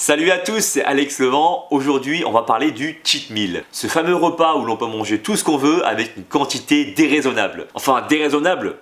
Salut à tous, c'est Alex Levent. Aujourd'hui, on va parler du cheat meal. Ce fameux repas où l'on peut manger tout ce qu'on veut avec une quantité déraisonnable. Enfin, déraisonnable,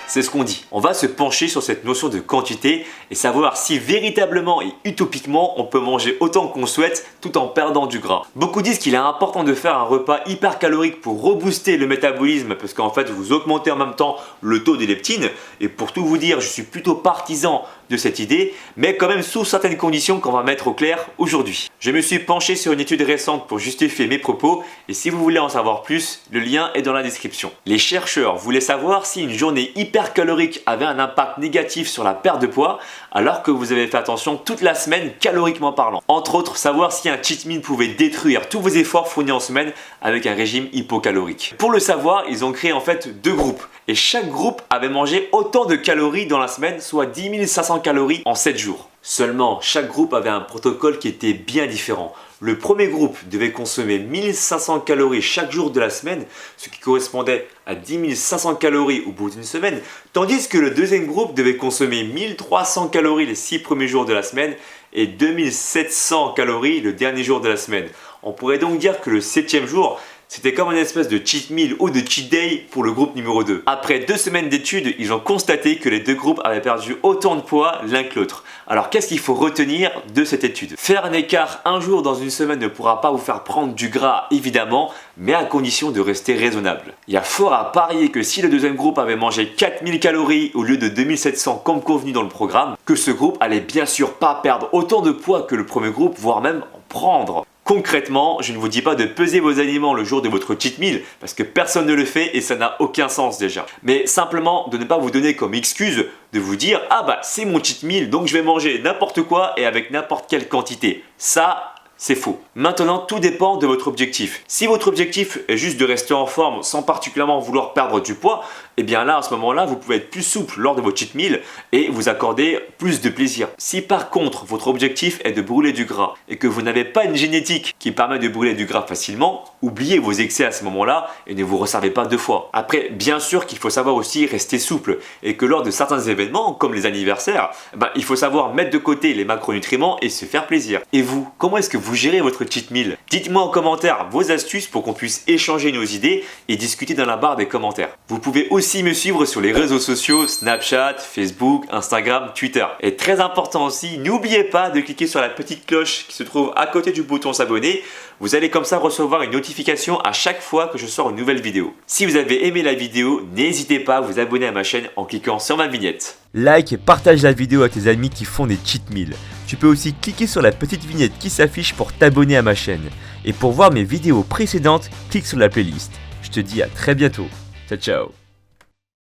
c'est ce qu'on dit. On va se pencher sur cette notion de quantité et savoir si véritablement et utopiquement on peut manger autant qu'on souhaite tout en perdant du gras. Beaucoup disent qu'il est important de faire un repas hyper calorique pour rebooster le métabolisme parce qu'en fait vous augmentez en même temps le taux de leptine. Et pour tout vous dire, je suis plutôt partisan de cette idée, mais quand même sous certaines conditions qu'on va mettre au clair aujourd'hui. Je me suis penché sur une étude récente pour justifier mes propos et si vous voulez en savoir plus, le lien est dans la description. Les chercheurs voulaient savoir si une journée hyper calorique avait un impact négatif sur la perte de poids alors que vous avez fait attention toute la semaine caloriquement parlant. Entre autres, savoir si un cheat meal pouvait détruire tous vos efforts fournis en semaine avec un régime hypocalorique. Pour le savoir, ils ont créé en fait deux groupes et chaque groupe avait mangé autant de calories dans la semaine, soit 10 500 calories en 7 jours. Seulement, chaque groupe avait un protocole qui était bien différent. Le premier groupe devait consommer 1500 calories chaque jour de la semaine, ce qui correspondait à 10 500 calories au bout d'une semaine, tandis que le deuxième groupe devait consommer 1300 calories les 6 premiers jours de la semaine et 2700 calories le dernier jour de la semaine. On pourrait donc dire que le 7e jour, c'était comme une espèce de cheat meal ou de cheat day pour le groupe numéro 2. Après 2 semaines d'études, ils ont constaté que les deux groupes avaient perdu autant de poids l'un que l'autre. Alors qu'est-ce qu'il faut retenir de cette étude? Faire un écart un jour dans une semaine ne pourra pas vous faire prendre du gras évidemment, mais à condition de rester raisonnable. Il y a fort à parier que si le deuxième groupe avait mangé 4000 calories au lieu de 2700 comme convenu dans le programme, que ce groupe allait bien sûr pas perdre autant de poids que le premier groupe, voire même en prendre. Concrètement, je ne vous dis pas de peser vos aliments le jour de votre cheat meal parce que personne ne le fait et ça n'a aucun sens déjà. Mais simplement de ne pas vous donner comme excuse de vous dire « Ah bah c'est mon cheat meal donc je vais manger n'importe quoi et avec n'importe quelle quantité ». Ça, c'est faux. Maintenant, tout dépend de votre objectif. Si votre objectif est juste de rester en forme sans particulièrement vouloir perdre du poids, eh bien là, à ce moment-là, vous pouvez être plus souple lors de votre cheat meal et vous accorder plus de plaisir. Si par contre, votre objectif est de brûler du gras et que vous n'avez pas une génétique qui permet de brûler du gras facilement, oubliez vos excès à ce moment-là et ne vous resservez pas deux fois. Après, bien sûr qu'il faut savoir aussi rester souple et que lors de certains événements, comme les anniversaires, il faut savoir mettre de côté les macronutriments et se faire plaisir. Et vous, comment est-ce que vous gérez votre cheat meal? Dites-moi en commentaire vos astuces pour qu'on puisse échanger nos idées et discuter dans la barre des commentaires. Vous pouvez aussi me suivre sur les réseaux sociaux Snapchat, Facebook, Instagram, Twitter. Et très important aussi, n'oubliez pas de cliquer sur la petite cloche qui se trouve à côté du bouton s'abonner. Vous allez comme ça recevoir une notification à chaque fois que je sors une nouvelle vidéo. Si vous avez aimé la vidéo, n'hésitez pas à vous abonner à ma chaîne en cliquant sur ma vignette. Like et partage la vidéo à tes amis qui font des cheat meals. Tu peux aussi cliquer sur la petite vignette qui s'affiche pour t'abonner à ma chaîne. Et pour voir mes vidéos précédentes, clique sur la playlist. Je te dis à très bientôt. Ciao ciao.